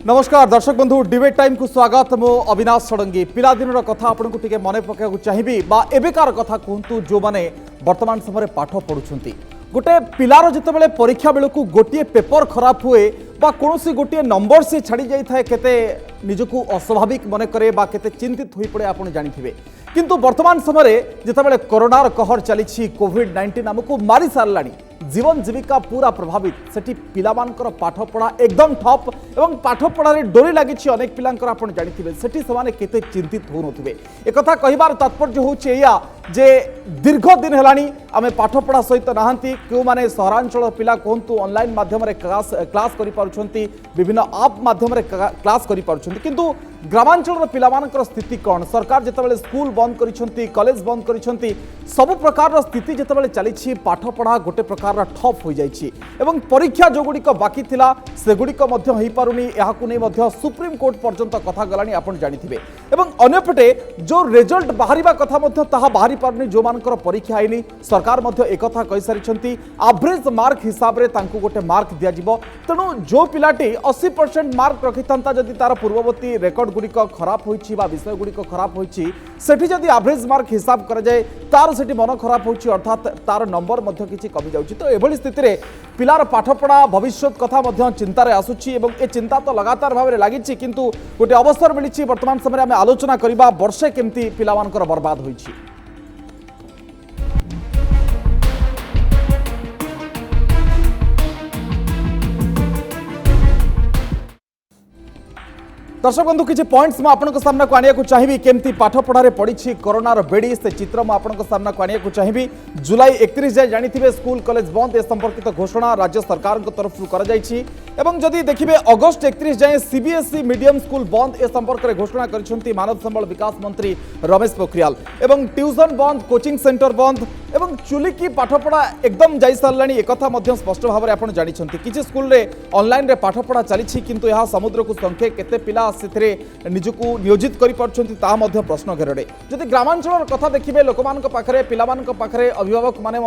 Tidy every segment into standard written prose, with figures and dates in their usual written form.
नमस्कार दर्शक बंधु डिबेट टाइम को स्वागत। मो अविनाश षडंगी पिलादिन कथा आपन को टिके मन पका चाहिए एबेकार कथा कहतु जो माने वर्तमान समय पाठ पढ़ुंट गोटे पिलार जिते परीक्षा बेलू गोटे पेपर खराब हुए कौन गोटे नंबर से छाड़ी जाए केते निजको अस्वाभाविक मन करे केते चिंतित हो पड़े आप जानी किंतु वर्तमान समय जिते कोरोनार कहर चली कोविड-19 आमको मारी सारा जीवन जीविका पूरा प्रभावित सेठी पिलामानकर पाठ पढ़ा एकदम ठप एवं पाठ पढ़ारे डोरी लगी अनेक पिलांकर आप जानिथिबे सेठी समाने केते चिंतित हो नथिबे एकथा कहिबार तात्पर्य होचे एया जे दीर्घ दिन हेलानी आमे पाठ पढ़ा सहित नाहंती क्यों माने सहरांचल पिला कहंतु ऑनलाइन माध्यम रे क्लास करि पारुछंती विभिन्न ऐप माध्यम रे क्लास करि पारुछंती किंतु ग्रामांचल पिलामानकर स्थिति कौन सरकार जितेबाला स्कूल बंद करिसेंती कॉलेज बंद करिसेंती सब प्रकार स्थिति जितेबाला चली पाठ पढ़ा गोटे प्रकार ठप हो जाइछि एवं परीक्षा जो गुड़िक बाकी थिला से गुड़िक मध्य होई पारुनी एहाकु नै मध्य सुप्रीम कोर्ट पर्यंत कथा गलानी आपण जानिथिबे एवं अन्यपटे जो रिजल्ट बाहरिबा कथा मध्य ताहा बाहरी पारुनी जो मानकर परीक्षा आइनी सरकार मध्य एकथा कहि सारिछंती एवरेज मार्क हिसाब रे तांकु गोटे मार्क दिया जिवो तेणु जो पिलाटी 80% मार्क रखिथांता जदि तार पूर्ववर्ती रेकर्ड गुड़िक खराब होइछि बा विषय गुड़िक खराब होइछि सेठी जदि एवरेज मार्क हिसाब करा जाए तार सेठी मन खराब होइछि अर्थात तार नंबर मध्य किछि कमी जाउछि तो एभली स्थिति रे पिलार पाठपढ़ा भविष्य कथा मध्य चिंतार आसुछि एवं ए चिंता तो लगातार भाव में लगी किंतु गोटे अवसर मिली वर्तमान समय आम आलोचना करबा वर्षे केमती पिलामानकर बर्बाद होइछि। दर्शक बंधु किसी पॉइंट्स में आपन सामना को आनिया चाहिए केमती पाठ पढ़ारे पड़ी कोरोनार बेड़ी से चित्र में आपन सामना को आनिया चाहिए जुलाई 31 जाए जानी स्कूल कॉलेज बंद ए संपर्कित घोषणा राज्य सरकार तरफ जदि देखिए अगस्ट 31 जाए सीबीएसई मीडियम स्कूल बंद ए संपर्क में घोषणा कर मानव संबल विकास मंत्री रमेश पोखरियाल एवं ट्यूशन बंद कोचिंग सेंटर बंद एवं चुलिकी पाठपढ़ा एकदम जाई सारानी एक स्पष्ट भाव में आप जानते किसी स्कूल रे ऑनलाइन रे पाठपढ़ा चली किंतु यह समुद्र को संख्या केते पिला से निजको नियोजित कर प्रश्न घेरे जदि ग्रामांचल कथा देखिए लोक पाखे पिलाखे अभिभावक माने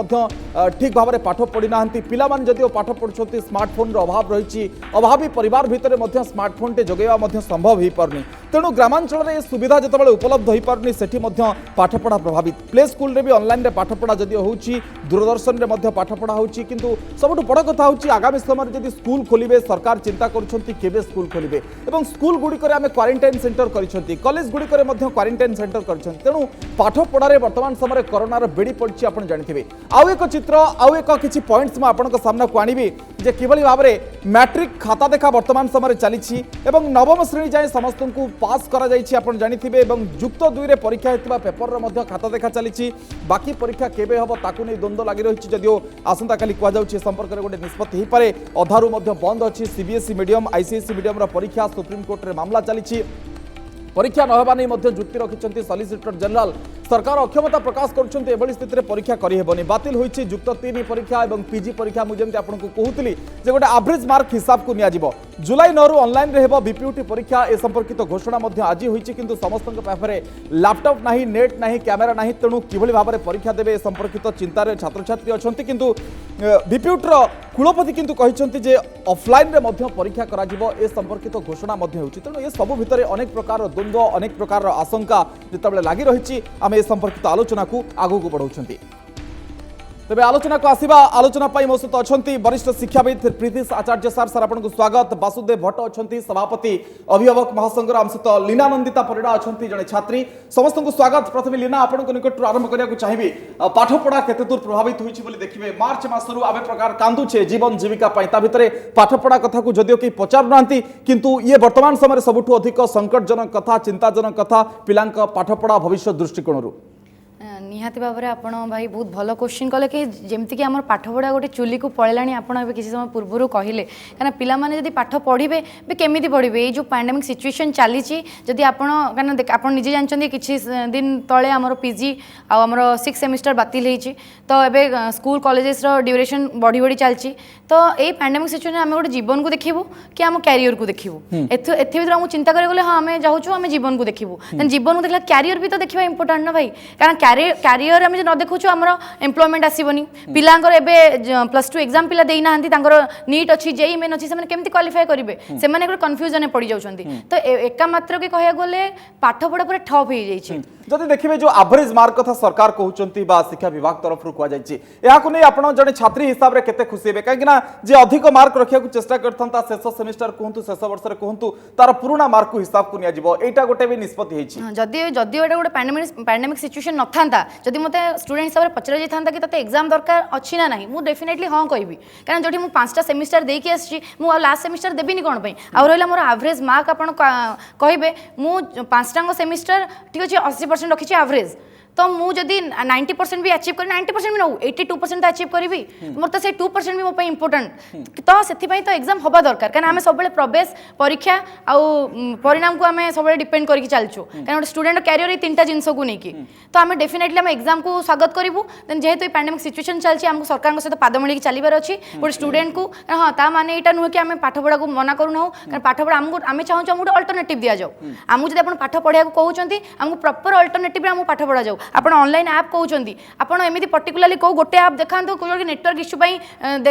ठीक भाव में पाठ पढ़ी ना पिला जदि पाठ पढ़ुं स्मार्टफोन अभाव रही अभावी परिवार भितर स्मार्टफोन टे जगैवा संभव हो पारनी तेणु ग्रामांचल में सुविधा जो उपलब्ध हो पारनी सेठी पाठपढ़ा प्रभावित प्ले स्कूल रे भी ऑनलाइन रे पाठपढ़ा जदि होउची दूरदर्शन रे पाठपढ़ा होउची किंतु सबुठ बड़ कथा होउची आगामी समय जदि स्कूल खोलिबे सरकार चिंता करुछंती केबे स्कूल खोलिबे एवं स्कूल गुड़िक आम क्वारंटाइन सेंटर करिसेंती कॉलेज गुड़िक क्वारंटाइन सेंटर करिसेंती तेणु पाठपढ़ारे वर्तमान समय कोरोनार बेड़ी पड़ी आप जानिथिबे आउ एक चित्र आउ एक किछि पॉइंट्स में आपन सामना को आनिबी जे किभली भाव में मैट्रिक खाता देखा वर्तमान समय चली एवं नवम श्रेणी जाए समस्त को पास करा जाइछि आप जानिथिबे एवं युक्त 2 रे परीक्षा हेतुवा पेपर रे खाता देखा चली बाकी परीक्षा केबे हबो ताकू नै द्वंद्व लागि रहिछि जदियो आसंता काली कुआ जाउछि संपर्क रे गोटे निष्पत्ति हि पारे अधारु मध्य बंद अछि सीबीएसई मीडियम आईसीएसई मीडियम रा परीक्षा सुप्रीम कोर्ट रे मामला चली परीक्षा नहबा नहीं जुक्ति रखिंट सॉलिसिटर जनरल सरकार अक्षमता प्रकाश कर स्थित में परीक्षा करहबनी बातिल होइछि युक्त 3 परीक्षा और पीजी परीक्षा मुझे आपको कहूली गोटे एवरेज मार्क हिसाब को नियाजिबो जुलाई 9 ऑनलाइन रे हेबो बीपीयूटी परीक्षा ए संपर्कित घोषणा आज होइछि किंतु समस्त पाखे लैपटॉप नहीं नेट नहीं कैमेरा नहीं तेणु किभली भाव में परीक्षा देवे संपर्कित चिंतार छात्र छात्री अच्छा किंतु बीपीयूटीर कुलपति किंतु कहते जे ऑफलाइन रे मध्य परीक्षा करा ए संपर्कित घोषणा तेणु ये सब भितर अनेक प्रकार द्वंद्व अनेक प्रकार आशंका जिते लगी रही आम ए संपर्कित आलोचना को आगू को बढ़ाऊँ तेरे आलोचना को आसवा आलोचना मो सहित अच्छा वरिष्ठ शिक्षाविद प्रीतिश आचार्य सार सार आपको स्वागत बासुदेव भट्ट अच्छा सभापति अभिभावक महासंघर आम सहित लीना नंदिता परिड़ा अच्छा जड़े छात्री समस्त को स्वागत प्रथम लीना आपको निकट आरंभ करने चाहिए पाठपढ़ा केते दूर प्रभावित होती देखिए मार्च मासरू आवे प्रकार कांदुचे जीवन जीविका भितर पाठपढ़ा कथा को जदिव कहीं पचारू ना किंतु ये वर्तमान समय सबुठ अधिक संकटजनक कथा चिंताजनक कथा पिला पाठपढ़ा भविष्य दृष्टिकोण निहाती भाव में आपण भाई बहुत भल क्वेश्चन कले कि जमती आम पाठपढ़ा गोटे चुली को पलैला आपड़ किसी समय पूर्व कहले कहीं पिला जब पाठ पढ़े केमी पढ़े ये जो पैंडेमिक सिचुएशन चली जदि आप निजे जानते किसी दिन तले आमर पीजी आमर 6 सेमिस्टर बातिल होती तो ये स्कूल कॉलेजेस ड्यूरेशन बढ़ी बढ़ी चलती तो ये पैंडेमिक सिचुएशन आम गोटे जीवन को देखू कि आम क्यारियर को देखू एमको चिंता करें हाँ आम जाऊँ आम जीवन को देखू जीवन को देखला क्यारियर भी तो देखा इंपोर्टाट ना भाई कारण କ୍ୟାରିୟର ଆମେ न देखु आमर एम्प्लॉयमेंट आसबनी पिलांकर एबे +2 एग्जाम पिला देई नाहंती तांकर नीट अछि जेई मेन अछि से केमती क्वालिफाई करिवे से माने एक कंफ्यूजन पड़ी जाउछंती तो एका मात्र के कहया गले पाठ पढ़ा पर ठप हो जाई छी जदि देखिए जो एवरेज मार्क कथा सरकार कहउचंती बा शिक्षा विभाग तरफ रु कुआ जायछि एहाकु नै आपण जने छात्री हिसाब रे केते खुशी हेबे काहे ना जे अधिक मार्क रखिया को चेष्टा करथंता शेष सेमेस्टर कहंतु शेष वर्ष रे कहंतु तार पुराना मार्क को हिसाब को निया जिवो एटा गोटे भी निष्पत्ति हेछि जदि एटा गोटे पैंडेमिक सिचुएशन नथांता जदि मते स्टूडेंट हिसाब रे पचरा जायथांता कि तते एग्जाम दरकार अछि ना नाही मु डेफिनेटली हां कहबी कारण जदि मु 5टा सेमेस्टर देई के आछि मु लास्ट सेमेस्टर देबिनी कोन पई आ रहला मोर एवरेज मार्क आपण कहबे मु 5टा सेमेस्टर ठीक अछि 80% रखिछि एवरेज तो मुझे 90% भी अचीव कर 90% भी नौ 82% अचीव करी मोर तो से 2% भी मो पे इम्पोर्टेंट तो से तो एग्जाम हवा दरकार कारण आम सब प्रवेश परीक्षा आउ परिणाम को आम सब डिपेंड करके चलचु कारण स्टूडेंट कैरियर 3टा जिनस को लेकिन तो आम डेफिनेटली आम एग्जाम को स्वागत करूँ देन जेहेतु पैंडेमिक सिचुएशन चलती आमको सरकार सहित पाद मिलकर चलबार अच्छी गोटे स्टूडेंट को हाँ ता माने यहाँ नुहे कि आम पाठ पढ़ा को मना करूना कारण पाठ पढ़ा आमको आम चाहूँ गोटे अल्टरनेटिव दि जाऊ आमको जब आप पाठ पढ़ा कहते आमको प्रॉपर अल्टरनेटिव आमको पाठ पढ़ा जाऊ आपण ऑनलाइन ऐप कहउचंदी आपण एमिति पर्टिकुलरली को गोटे ऐप देखांतो को नेटवर्क इश्यू पई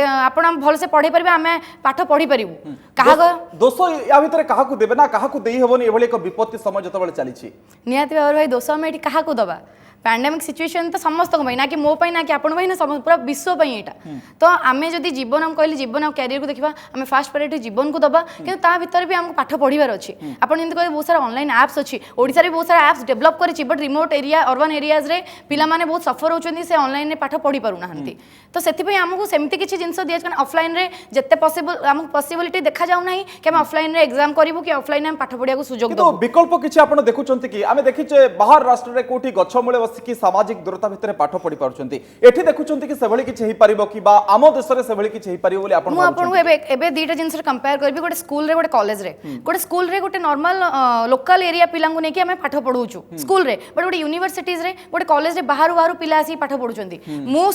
आपण भल से पढ़ी परबे आमे पाठ पढ़ी परिबु कहा दोस्त या भीतर कहा को देबे ना कहा को देई हेबोनी एभली एक विपत्ति समय जतबेले चली छी नियाति बाबर भाई दोस्त हम एठी कहा को दबा पैंडेमिक सिचुएशन तो समस्त ना कि मो ना कि आपण ना पूरा विश्व यहाँ तो आम जदि जीवन हम कहली जीवन और कैरियर को देखा आम फास्ट प्रायोरिटी जीवन को दबा कि भीतर भी आमको पाठ पढ़ार अच्छी आपड़ी कहे बहुत सारा ऑनलाइन एप्स अच्छी ओडिशा रे बहुत सारा एप्स डेवलप करी but remote area urban areas रे पिला माने बहुत सफर होचंदी से ऑनलाइन रे पाठ पढ़ी पारु नाहंती तो सेति आमको सेमती किसी जिनस दिया कारण ऑफलाइन रे जत्ते पॉसिबल आमको पॉसिबिलिटी देखा जाउ नाही कि हम ऑफलाइन रे एग्जाम करिवु कि ऑफलाइन हम पाठ पढ़िया को सुयोग दो विकल्प किछि आपण देखुचंती कि आमे देखिचे बाहर राष्ट्र रे कोठी गच्छ मूले बसिकी सामाजिक दूरता भितर पाठ पढ़ी पारुचंती एठी देखुचंती कि सेभली किछि हेइ परिबो कि बा आम देश रे सेभली किछि हेइ परिबो बोली आपण मु आपण एबे दीटा जिनस रे कंपेयर करबी गोटे स्कूल रे गोटे कॉलेज रे गोटे स्कूल रे गोटे नॉर्मल लोकल एरिया पिला को नेकी हमें पाठ पढौचु स्कूल रे बट गोटे यूनिवर्सिटीज रे गोटे कॉलेज रे बाहर बाहर पिला आसी पाठ पढुचंती मु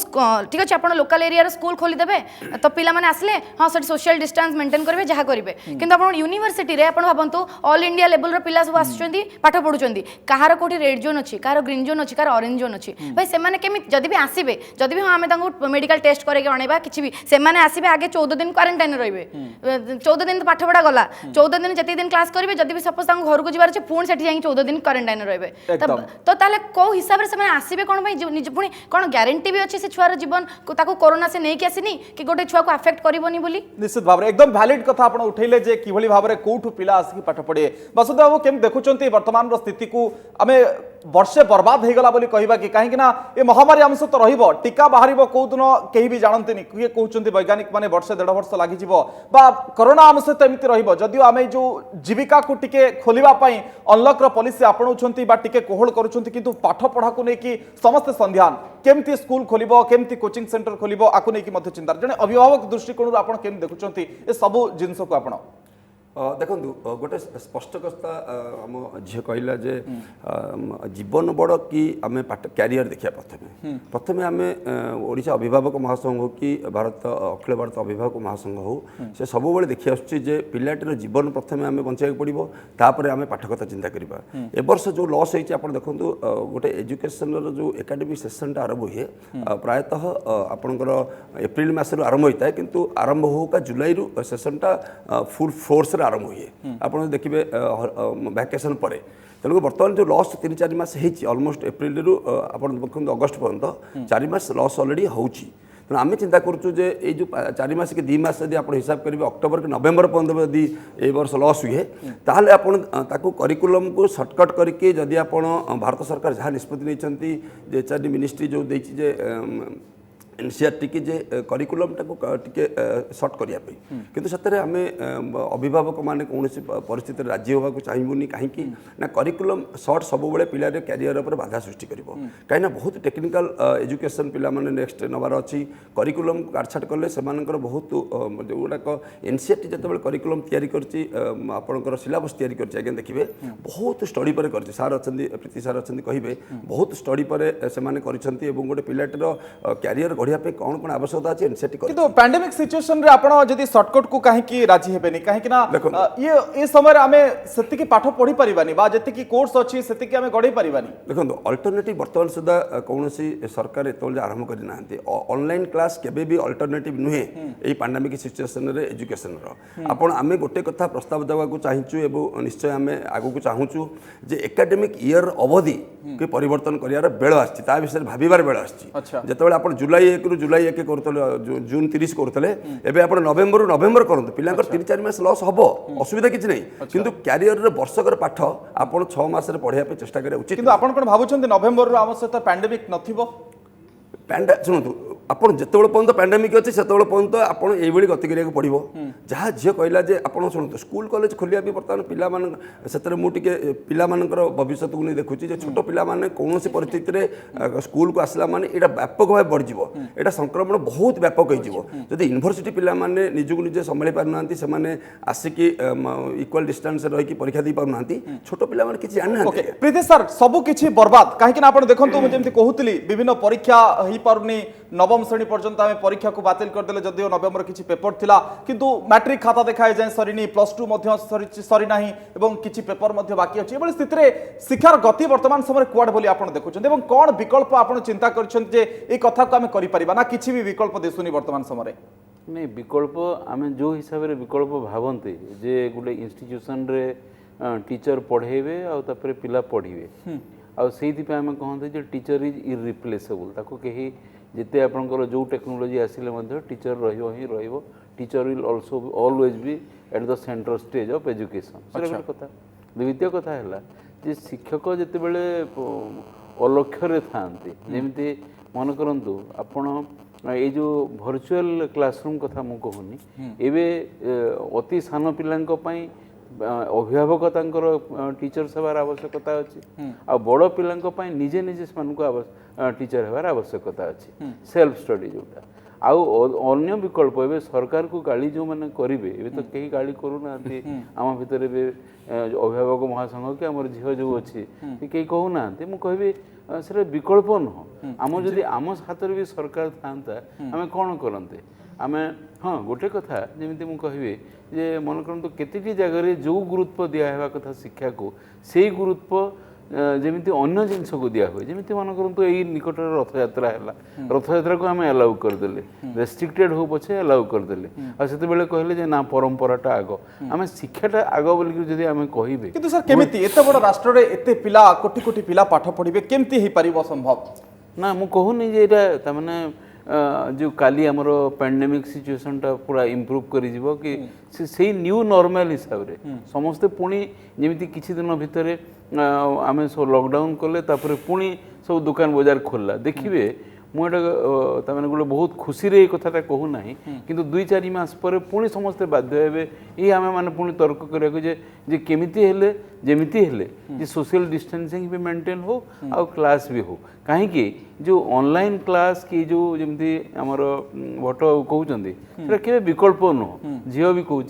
ठीक अछि आपण लोकल एरिया रे स्कूल खोली देबे तो पिला माने आसले हां सट सोशल डिस्टेंस मेंटेन करबे जहा करबे किंतु आपण यूनिवर्सिटी रे आपण भाबंतु ऑल इंडिया लेवल रो पिला सब आछुचंती पाठ पढुचंती कहार कोठी रेड जोन अछि कहार ग्रीन जोन अछि कहार ऑरेंज जोन अछि भाई से माने केमि जदि भी आसीबे जदि भी हम तांको मेडिकल टेस्ट करे के अनेबा किछि भी से माने आसीबे आगे 14 दिन क्वारंटाइन रहिबे 14 दिन तो पाठ पढ़ा गला 14 दिन जति दिन क्लास करिवे जदि भी सपोज तांको घर को जिबार छै पुण सेठी जाई 14 दिन क्वारंटाइन रहिबे तो ताले को हिसाब रे से माने आसीबे कोन भाई निज पुणी कोन ग्यारंटी भी अछि से छुआर जीवन ताको कोरोना से नै कि आसीनी कि गोटे छुआ को अफेक्ट करबोनी बोली निश्चित भाव एकदम वैलिड कथा आपण उठैले जे किभली भाव रे कोठु पिला आसी पाठ पढे वसुदेव बाबू केम देखुचंती वर्तमान रो स्थिति को आमे वर्षे बर्बाद हेगला बोली कहिबा कि काहे कि ना ए महामारी आम सहित रहिबो टीका बाहरिबो को दिन केही भी जानंतिनी किए कहउचंती वैज्ञानिक माने वर्षे 1.5 वर्ष लागि जिवो बा कोरोना आम सहित एमिति रहिबो जदियो आमे जो जीविका को टिके खोलिबा पई अनलॉक रो पॉलिसी आपणउचंती बा टिके कोहल करूचंती किंतु पाठ पढ़ा को नै कि समस्त संध्यान केमती स्कूल खोलिबो केमती कोचिंग सेंटर खोलिबो आकु नै कि मध्य चिंता जने अभिभावक दृष्टिकोण आपण केम देखुचंती ए सब जिंस को आपण देखु गोटे स्पष्ट कथा आम झील कहला जे जीवन बड़ कि आम पाठ क्यारियर देखा प्रथम आम ओडिशा अभिभावक महासंघ हो कि भारत अखिल भारत अभिभावक महासंघ हो से सब देखी आसुची जे पिलाटीर जीवन प्रथम आम बचाई पड़ो तापर आम पाठ कथा चिंता करवा ए वर्ष जो लॉस होती आप देखो गोटे एजुकेशन जो एकाडेमिक सेसन आरंभ हुए प्रायतः आपणकर एप्रिल मस आरंभ होता है किंतु आरंभ होगा जुलाई सेसनटा फुल फोर्स आरंभ हुए आप देखिए वैकेशन पर तेणु बर्तमान जो लॉस 3-4 मास ऑलमोस्ट एप्रिल रु आप अगस्ट पर्यंत 4 मास लॉस ऑलरेडी होची तेणु आम चिंता करूँ जे ये जो 4 मास कि 2 मास यदि आप हिसाब करेंगे अक्टोबर कि नवेम्बर पर्यंत यदि ए वर्ष लॉस हुए ताहले आपको करिकुलम को सर्टकट करके जदि आप भारत सरकार जहाँ निष्पत्ति नहीं एचआरडी मिनिस्ट्री जो देती जे एनसीईआरटी की जे करिकुलम टे सर्ट करने किंतु से आम अभिभावक माने कौन परिस्थिति राजी होगा चाहबूनी कहीं ना करिकुलम सर्ट सब पिला क्यारियर पर बाधा सृष्टि कर कहीं बहुत टेक्निकल एजुकेशन पिला माने नेक्स्ट नबार अच्छी करिकुलम काटछाट कले से बहुत जोड़ाक एनसीईआरटी जो करिकुलम आपंकर सिलेबस तैयारी कर देखिए बहुत स्टडी पर कर सार अच्छा प्रीति सार अच्छा कहे बहुत स्टडी पर से गोटे पिलाटीर क्यारियर पढ़िया पे कौन कौन आवश्यकता अछि एनसीटी कर किंतु पैंडेमिक सिचुएशन रे आपण जदि शॉर्टकट को काहे राजी हेबेनी काहे ना देखो। ये समय आमे सेति की पाठ पढ़ी परिबानी बा जति की कोर्स अछि सेति की आमे गढै परिबानी देखो अल्टरनेटिव वर्तमान सुधा कौन सरकार एत आरंभ करना ऑनलाइन क्लास केबे भी अल्टरनेटिव नुहे यही पैंडेमिक सिचुएशन रे एजुकेशन आपण आमे गोटे कथा प्रस्ताव देवा को चाहिचु एवं निश्चय आमे आगु को चाहूचु जे एकेडमिक ईयर अवधि के परिवर्तन करियार बेळ आछि ता विषय भाबिबार बेळ आछि जेतेबेले आपण जुलाई 1 रु जुलाई 1 करतले जून 30 करतले एबे आपण नवेम्बर रु नवेम्बर करंतु पिलांकर 3-4 मास लॉस हबो असुविधा किछ नै किंतु कैरियर रे वर्षकर पाठ आपण 6 मास रे पढिया पे चेष्टा करे उचित किंतु आपण कोन भाबुछन्ते नवेम्बर रु आम सहित पैंडेमिक नथिबो शुणु आप जिते पर्यटन पैंडेमिक अच्छे से पर्यटन आपड़ ये गति करा पड़ो जहाँ झील कहला जे आप शुणु स्कूल कॉलेज खोलिया भी बर्तमान पिला मुझे पिला भविष्य को नहीं देखुची छोट पिला कौन परिस्थिति में स्कूल को आसला माने यहाँ व्यापक भाव बढ़ यहाँ संक्रमण बहुत व्यापक होदी यूनिवर्सिटी पिला निजक निजे संभाली पारना से आसिक इक्वाल डिस्टेंस रही परीक्षा दे पारना छोट पिला किसी जाना प्रीति सर सबकि बर्बाद कहीं देखो मुझे कहूली विभिन्न परीक्षा हो पारुनी नवम श्रेणी पर्यंत आम परीक्षा को बातिल करदे जदिव नवेम्बर किसी पेपर थिला किंतु मैट्रिक खाता देखाए जाए सरीनी +2 सरीना एवं किसी पेपर बाकी अच्छी ये स्थिति में शिक्षार गति वर्तमान समय कुआड बोली आप देखुं कौन विकल्प आप चिंता कर कथा को आम कर किसी भी विकल्प दिशुनी वर्तमान समय नहीं विकल्प आम जो हिसाब से विकल्प भावते जे गोटे इंस्टीट्यूशन रे टीचर पढ़ेबे आउे पिला पढ़े आम कहते टीचर इज इरिप्लेसेबल ताको कहीं जिते आपंकर जो टेक्नोलोजी आसिले टीचर रही teacher will also always be at the centre stage of education से गोटे कथा द्वितीय कथा है जे शिक्षक जिते बड़े अलक्ष्य था जमी मन करंतु आपण ये जो वर्चुअल क्लासरूम कथा मु कहूनी एबे अति सान पिलांई अभिभावक टीचर सेवार आवश्यकता अच्छी आ बड़ पिला निजे निजे टीचर हेबार आवश्यकता अच्छी सेल्फ स्टडी जोटा आउ विकल्प ए सरकार को गाड़ी जो मैंने करेंगे ये तो कहीं गाड़ी करूना आम भितर अभिभावक महासंघ कि आम झील जो अच्छी कहीं कहूना मुझे कह से विकल्प नुह आम जदि आम हाथ भी सरकार था आम कौन करते आम हाँ गोटे कथा जमी मुझे कहि जे मन करते केते जगह जो गुरुत्व दिया कथा शिक्षा को से गुरुत्व जमी अन्य जिनस को दिया हुए जमी मन करतु यही निकट रथ यात्रा है रथ यात्रा को आम अलाउ करदे रेस्ट्रिक्टेड हो पछे अलाउ करदे आते बेले कहले जे ना परंपराटा आग आम शिक्षाटा आग बोलिक जदि आम कहिबे किंतु सर केमिति एते बड़ राष्ट्र रे एते पिला कोटी कोटी पिला पाठ पढ़िबे केमिति हे परिबो संभव ना मु कहूनी जे एटा तमने जो काली आमर पैंडेमिक सिचुएशन टा पूरा इम्प्रूव कर से न्यू नॉर्मल हिसाब से समस्ते पुणी जमी किसी दिन भितर आम सब लॉकडाउन कले तापर पुणी सब दुकान बाजार खोलला देखिए मुझे गोटे बहुत खुशी रे कथाटा कहूना कि 2-4 मास पर पुणी समस्ते बाध्य हे ये आम मैंने पुणी तर्क करा केमिति हेले जेमिति हेले जे सोशल डिस्टेंसिंग भी मेंटेन हो आउ क्लास भी हो कहीं जो ऑनलाइन क्लास की जो जमी आमर भट्ट कहते के विकल्प नुह झील भी कहूँ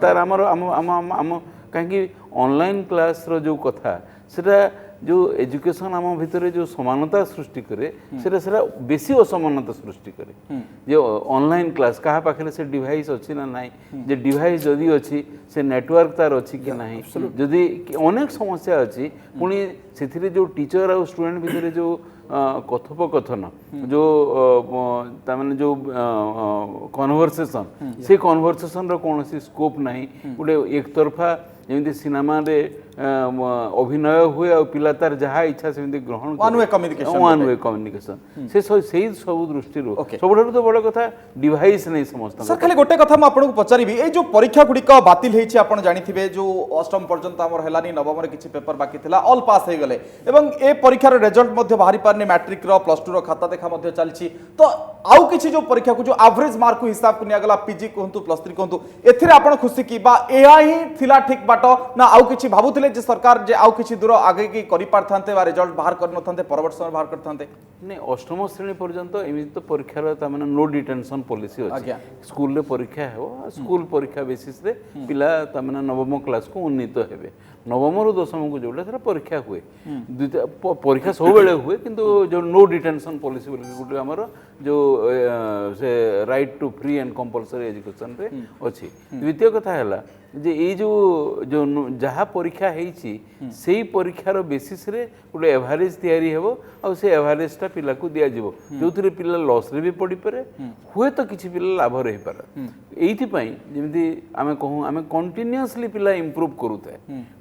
तार आम कहीं ऑनलाइन क्लास रो जो कथा सेटा जो एजुकेशन आम भितर जो समानता सृष्टि करे सेटा बेसी असमानता सृष्टि करे जो ऑनलाइन क्लास कहा पाखे से डिवाइस अच्छी ना ना जे डिवाइस जदि अच्छी से नेटवर्क तार अच्छी कि ना जदि अनेक समस्या अच्छी पुणी से जो टीचर और स्टूडेंट भितर जो कथोपकथन जो ताने जो कन्वर्सेशन से कन्वर्सेशन रो कौन स्कोप ना गोटे एक तरफा जमी सिनेमा रे अभिनय हुए और पिला तार जहाँ इच्छा से ग्रहण वन वे कम्युनिकेशन से सब दृष्टि सब तो बड़ कथा डिवाइस नहीं समस्त सर खाली गोटे कथा आपको पचारि ये जो परीक्षा गुड़िक बातिल होती आप जानी जो अष्टम पर्यंत आम है नवम किसी पेपर बाकी था ऑल पास हो गले ए परीक्षार रिजल्ट बाहरी पारनी मैट्रिक +2 खाता देखा चलती तो आउ किसी जो परीक्षा को जो एवरेज मार्क हिसाब को निगला पीजी कहतु +3 कहतु ए खुशी कि ही थिला ठीक बाट ना आउ किसी भावुले जे सरकार जे आउ किसी दूर आगे की करि पारथांते बा रिजल्ट बाहर कर नथांते परवर्त समय बाहर करथांते नहीं अष्टम श्रेणी पर्यंत एमि तो परीक्षार तामाने नो डिटेंशन पॉलिसी अछि स्कूल रे परीक्षा हो स्कूल परीक्षा बेसिस रे पिला तामाने नवम क्लास को उन्नीत हेबे नवम रु दशम को जोड़ा सेटा परीक्षा हुए परीक्षा सब बेले हुए किंतु जो नो डिटेंशन पॉलिसी बोली गोटे आमर जो से right to free and compulsory education रे अछि द्वितीय कथा है जे ये जो जहाँ परीक्षा होती से परीक्षार बेसिस रे गोटे एवरेज तैयारी हेबो आ से एवरेजटा पिला को दिया जिवो जो थरे पिला लॉस रे भी पड़ी पारे हुए तो किछि पिला लाभ रही पारे एइथि पई जेमिति आमे कहूँ आमे कंटिन्यूअसली पिला इंप्रूव करूते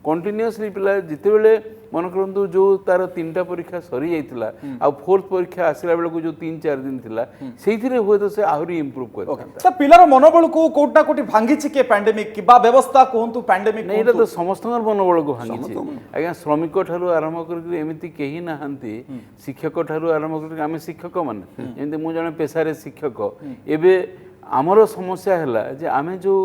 कंटिन्यूअसली पिला जिते बेले मन करंतु जो तार 3टा परीक्षा सरी जाइतिला आ फोर्थ परीक्षा आसिला बेले को जो 3-4 दिन थिला सेइथिरे हुए तो से आहुरी इंप्रूव करता तो पिलार मनोबल को कोटा कोटी भांगी छि के पैंडेमिक किबा व्यवस्था कहंतु पैंडेमिक नहीं तो समस्तंगर मनोबल को भांगी छि आज्ञा श्रमिक ठारू आरंभ करके एमिति केही नाहंती शिक्षक ठारू आरंभ करके आमे शिक्षक माने जेंति मु जने पेशारे शिक्षक एबे आमर समस्या हैला जे आमे जो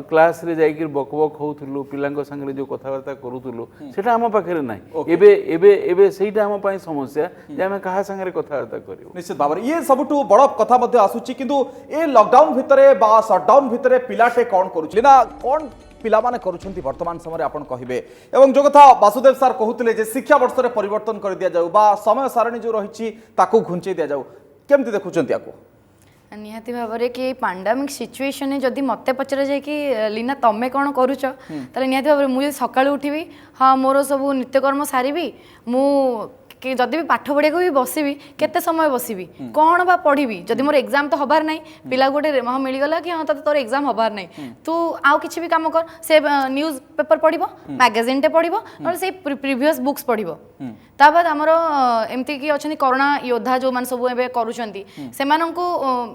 क्लास रे जाइकिर बकबक होउथुलु पिलांको संगे जो कथावार्ता करूथुलु सेटा हम पाखरे नाही एबे एबे एबे सेटा हम पई समस्या जे हम कहा संगे कथावार्ता करियो निश्चित भाव ये सबुठु बड़ कथा मध्य आसुची किंतु ए लॉकडाउन भितरे बा शटडाउन भितरे पिलाटे कोन करूची ना कोन पिला माने करूछंती वर्तमान समय आपण कहिबे एवं जो कथा वासुदेव सर कहउतले जे शिक्षा वर्ष रे परिवर्तन कर दिया जाऊ बा समय सारणी जो रहिची ताकू घुंचे दिया जाऊ केमति देखुछंती आको निहाती भाव में कि पैंडेमिक सिचुएशन जदि मत पचरा जाए कि लीना तमें कौन करुच ताले निहाती भाव में मुझे सकाळु उठिबी हाँ मोर सब नित्यकर्म सारिबी मु कि जदि भी पाठ पढ़िया भी बसबी केते समय बसबी कौन बा पढ़ी जदि मोर एग्जाम तो हबार नहीं पिला गोटे हाँ मिलगला कि हाँ तोर एग्जाम हबार नहीं तू आउ किसी भी काम कर से न्यूज पेपर पढ़िबो मैगजीन टे पढ़िबो और से प्रीवियस बुक्स पढ़िबो ताबाद आमर एमती कि अच्छा कोरोना योद्धा जो मान सब एबे करूछंती सेमानंकु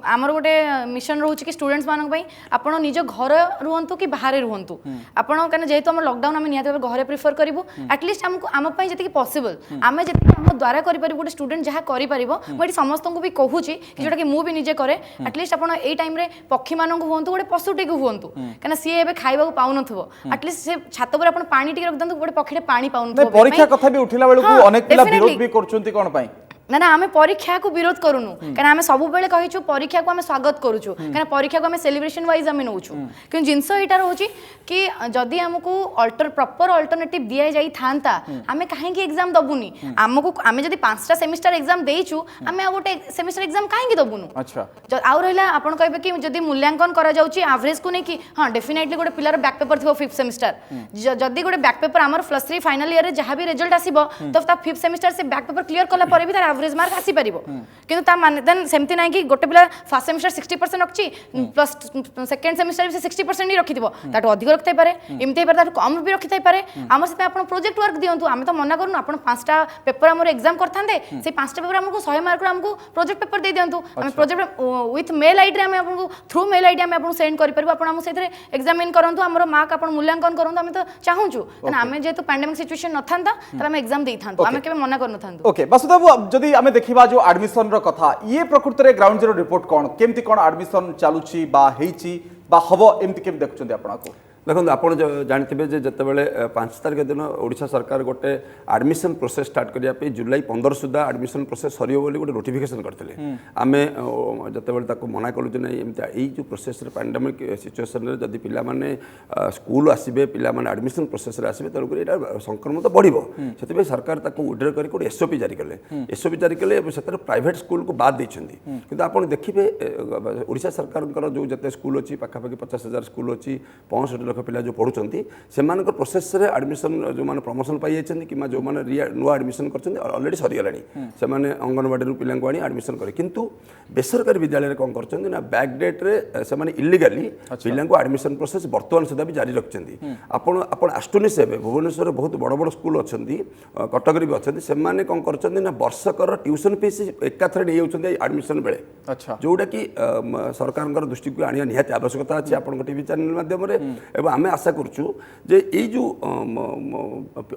आमर गोटे मिशन रहउछि कि स्टूडेंट्स मानक पई आपण निज घर रुहंतु कि बाहर रुहंतु आपण कने जेहेतु हम लॉकडाउन हम निहाती घरे प्रिफर करिवो एटलीस्ट हमको आम पई जति पॉसिबल आमे जति हम द्वारा करि परिबो गोटे स्टूडेंट जहा करि परिबो मैं समस्त को भी कहूछि कि जोटा कि मु भी निजे करे एटलीस्ट आपण एई टाइम रे पक्षी मानक हुहंतु गोटे पशुटी को हुहंतु कना सी एबे खाइबा को पाउ नथबो एटलीस्ट से छात पर आपण पानी टिके रख दंतु गोटे पक्षीटे पानी पाउ नथबो परीक्षा कथा भी उठिला बेलु अनेक पिला विरोध भी करछंती कोन पई ना ना आमे परीक्षा को विरोध करूनु कारण आमे सब बेले कहिछु परीक्षा को आमे स्वागत करूछु कारण परीक्षा को आमे सेलिब्रेशन वाइज आमे नउछु कि जिंस एटा रहउची कि जदी हमको प्रॉपर अल्टरनेटिव दिया जाई थांता आमे काहे कि एग्जाम दबुनी हमको आमे जदी 5टा सेमिस्टर एग्जाम देइछु आमे आ गोटे सेमिस्टर एग्जाम काहे कि दबुनु अच्छा आउ रहला आपण कहबे कि जदी मूल्यांकन करा जाउची एवरेज को नै कि हां डेफिनेटली गोटे पिलार बैक पेपर थिबो 5th सेमिस्टर जदी गोटे बैक पेपर हमर +3 फाइनल ईयर रे जहां भी रिजल्ट आसीबो तो ता 5th सेमिस्टर से बैक पेपर क्लियर कला परे भी तार एवरेज मार्क आसी परिबो किंतु ता माने देन सेमति नै कि गोटे पिला फर्स्ट सेमिस्टर 60% रखची प्लस सेकंड सेमिस्टर से 60% ही रखिथिबो ताटो अधिक रखथै पारे एमते पारे ताटो कम भी रखिथै पारे हमर से आपण प्रोजेक्ट वर्क दियंतु आमे तो मना करूनु आपण 5टा पेपर हमर एग्जाम करथांदे से 5टा पेपर हमको 100 मार्क रो हमको प्रोजेक्ट पेपर दे दियंतु आमे प्रोजेक्ट विथ मेल आईडी रे आमे आपन थ्रू मेल आईडी आमे आपन सेंड करि परबो आपण हम सेथरे एग्जामिन करंतु हमर मार्क आपण मूल्यांकन करंतु आमे तो चाहूछु ना आमे जेतु पैंडेमिक सिचुएशन न थांता त आमे एग्जाम देई थांतु आमे केबे मना करन थांतु ओके वासुदेव जदी आमे देखिबा जो एडमिशन रो कथा ये प्रकृति रे ग्राउंड जीरो रिपोर्ट कोन केमति कोन एडमिशन चालुची बा हेची बा हबो एमति केम देखुचंदी आपण को देखो आप जानते जे जितेबाला 5 तारिख दिन ओडिशा सरकार गोटे एडमिशन प्रोसेस स्टार्ट करने जुलाई 15 सुधा एडमिशन प्रोसेस सर गोटे नोटिफिकेशन करते आम जिते मना कलु ना एमती जो प्रोसेस पैंडेमिक सिचुएसन जदि पिला माने स्कूल आसबे पिला माने एडमिशन प्रोसेस आसबे तेणुक यहाँ संक्रमण तो बढ़ो से सरकार विड्र कर गोटे एसओपी जारी कले एसओपी जारी कले से प्राइवेट स्कूल को बाद देते कि आप देखिए ओडिशा सरकार जो जिते स्कूल अच्छी पाखापाखि 50,000 स्कूल अच्छी 65 पिला जो पढ़ुंट से प्रोसेस रे एडमिशन जो मैंने प्रमोशन पाई कि जो मैंने नुआ एडमिशन कर ऑलरेडी सरीगला से अंगनवाड़ी पिला आनी एडमिशन करे किंतु बेसरकारी विद्यालय कौन कर बैकडेट रे से इलिगाली पिला एडमिशन प्रोसेस बर्तमान सुधा भी जारी रखिंट आपड़ आस्टोनिश हे भुवनेश्वर बहुत बड़ बड़ स्कूल अच्छा कटक भी अच्छा से कौन कर वर्षकर ट्यूशन फीस एकाथरे नहीं जाऊँ एडमिशन बेले अच्छा जोटा कि सरकार दृष्टि को आने निहाती आवश्यकता अच्छी आप टीवी चैनल माध्यम आमे आशा करूँ जे ये जो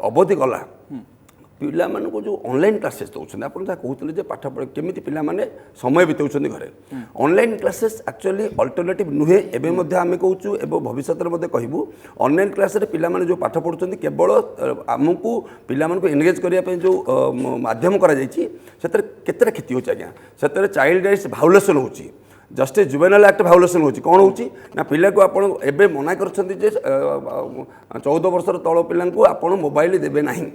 अवधि गला पिला मानक जो ऑनलाइन क्लासेस दौरान आप कहते पाठ पढ़ केमी पिला माने समय बिताऊँ घरे ऑनलाइन क्लासेस एक्चुअली अल्टरनेटिव नुहे एवं आम कहूँ एवं भविष्य में कहूँ ऑनलाइन क्लास पिला माने जो पाठ पढ़ुं केवल आमको पिला मानक एंगेज करने जो माध्यम करा क्षति होगी आज्ञा से चाइल्ड राइट्स भायोलेसन होची just a juvenile act violation होची कौन होची ना पिला को आपण एबे मना करछंती जे 14 वर्षर तळ पिला को आपण मोबाइल देबे नाही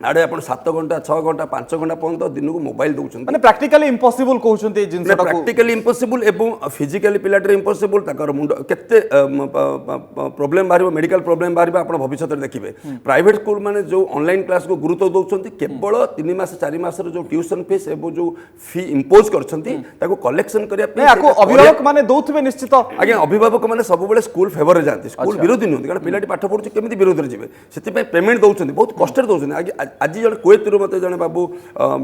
आड़े आप 7 घंटा 6 घंटा 5 घंटा पर्यंत दिन को मोबाइल दौरान माने प्रैक्टिकली इम्पॉसिबल कहउछन्ते ए जिंस प्रैक्टिकली इम्पॉसिबल एवं फिजिकली पिलाटर इम्पॉसिबल ताकर मुंड केते प्रॉब्लम बाहर मेडिकल प्रॉब्लम बाहर आप भविष्य में देखिए प्राइवेट स्कूल माने जो ऑनलाइन क्लास को गुरुत्व दौरान केवल 3 मास 4 मास जो ट्यूशन फीस एवं जो फी इम्पोज करछन्ती ताको कलेक्शन करिया अभिभावक माने दौथबे निश्चित आज्ञा अभिभावक माने सब बेले स्कूल फेवर रे जाती स्कूल विरोधी नुहति कारण पिलाटी पाठ पढुछि केमिति विरोध रे जिवे सेति पेमेंट दौरान बहुत कष्ट दौरान आज जन कुएतरू मत जन बाबू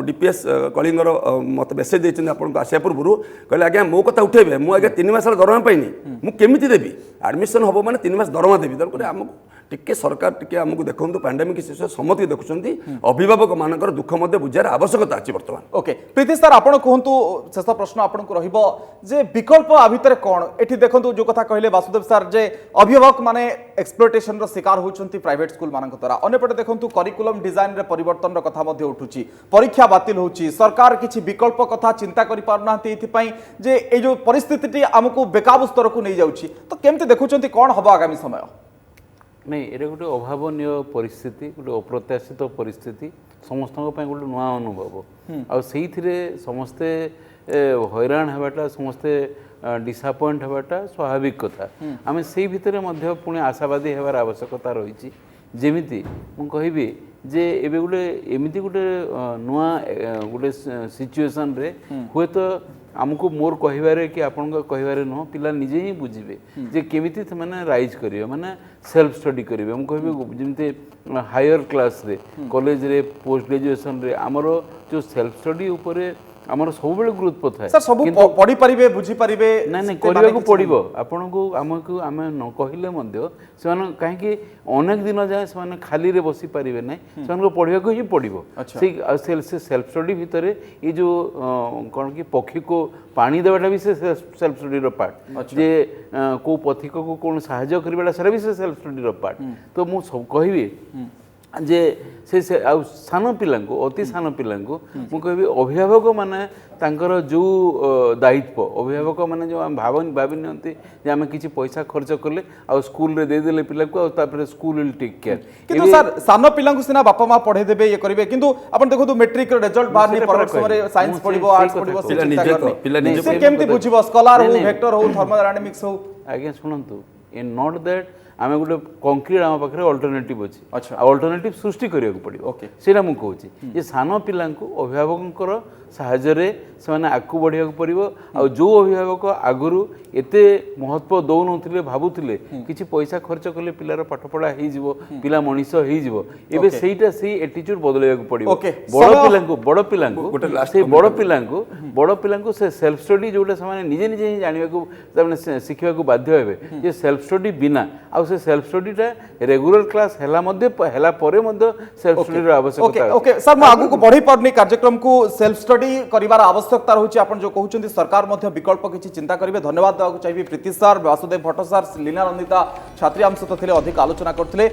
डीपीएस कलिंगर मत मेसेज देते आपको आसा पूर्व कहले आज्ञा मो कथा उठेबे मु आज्ञा 3 मास दरमा पाइनी मु केमिति देबी एडमिशन हम माने 3 मास दरमा देबी तेणुकर आमको टिके सरकार टिके आमको देखो पैंडेमिक सिचुएशन समति देखुं अभिभावक मानकर दुख मध्य बुझार आवश्यकता अच्छी बर्तमान ओके प्रीति सर आपण कहतु शेष प्रश्न आपण को रहिबो जे विकल्प आ भितर कोन एठी देखंतु जो कथा कहले वासुदेव सर जे अभिभावक माने एक्सप्लोइटेशन रो शिकार होचंती प्राइवेट स्कूल मानक द्वारा अन्यपटे देखंतु करिकुलम डिजाइन रे परिवर्तन रो कथा मध्य उठुची परीक्षा बातिल होची सरकार किछि विकल्प कथा चिंता करि पारनांती एथि पई जे ए जो परिस्थिति हमको बेकाबू स्तर को नै जाउची तो केमते देखुचंती कोन हबो आगामी समय नहीं ये गोटे अभावन परिस्थिति गोटे अप्रत्याशित परिस्थिति समस्त गोटे नुआ अनुभव आईथिरे समस्ते हैरान हवाटा समस्ते डिसअपॉइंट हवाटा स्वाभाविक कथा आम से भितर पुणी आशावादी होवार आवश्यकता रही जेमिति मु कहबी जे एबे गोटे एमिति गोटे नुआ गोटे सिचुएशन रे हुए तो आमको मोर कहबारे कि आपण कहबारे नुह पिला निजे ही बुझे जे केमिति माने राइज करियो माने सेल्फ स्टडी करिवे हम कहबी जेमते हायर क्लास रे कॉलेज रे पोस्ट ग्रेजुएशन रे हमरो जो सेल्फ स्टडी ऊपर आमर सब बेले गुरुत्व थाए सर सब पढ़ी परिबे बुझी परिबे ना ना करबा को पड़िबो आपन को हमको आमे न कहिले मध्य से काहे कि अनेक दिन जाए से खाली रे बसी परिबे नै से पढ़िया को ही पड़िबो से सेल्फ स्टडी भितर ये जो कोन कि पक्षी को पानी देवाटा भी से सेल्फ स्टडी रो पार्ट जे को पथिक को कोन सहायता करबाटा सारा भी से सेल्फ स्टडी रो पार्ट तो मु सब कहबी जे से सान पिला अति सान पिला मु कहबी अभिभावक माने तांकर जो दायित्व अभिभावक माने जो भावी नियंती जे आमे किछि पैसा खर्च करले आ स्कूल रे दे देले पिला को तापर स्कूल विल टेक केयर किंतु सर सान पिला को सिना बापा मा पढ़े देबे ये करबे किंतु अपन देखो मैट्रिक रिजल्ट बाहर नहीं परवर्ष में साइंस पढ़िबो आर्ट्स पढ़िबो पिला निजे से केमति बुझिबो स्कॉलर हो वेक्टर हो थर्मोडायनामिक्स हो आगे सुनंतु इन नॉट दैट आम गोटे कंक्रीट आम पाखे अल्टरनेटिव अच्छी अच्छा अल्टरनेटिव सृष्टि करिया पड़ो ओके सेटा मु कहूची जे सान पिला अभिभावक साहाय्य से आगू बढ़िया पड़ो आ जो अभिभावक आगु एते महत्व दौ नथिले भाबुथिले किछि पैसा खर्च कले पिलार पाठपढ़ा हो पिला मनीष हो एबे सेटा से एटीट्यूड बदलैया पड़ो बड़ पिला से सेल्फ स्टडी जोटा से निजे निजे ही जाना शिखा बाध्य हे जे सेल्फ स्टडी बिना आ से सेल्फ स्टडीटा रेगुलर क्लास हैला मध्ये हैला परे मध्ये सेल्फ स्टडी रो आवश्यकता ओके सर म आगु को बढ़ी परनी कार्यक्रम को सेल्फ स्टडी करिवार आवश्यकता रहुछि आपण जो कहउछन्ती सरकार मध्ये विकल्प किछि चिंता करिवे धन्यवाद देबाक चाहिए प्रीति सर वासुदेव भट्ट सर लीना रंदिता छात्री आम सहित थिले अधिक आलोचना करथिले।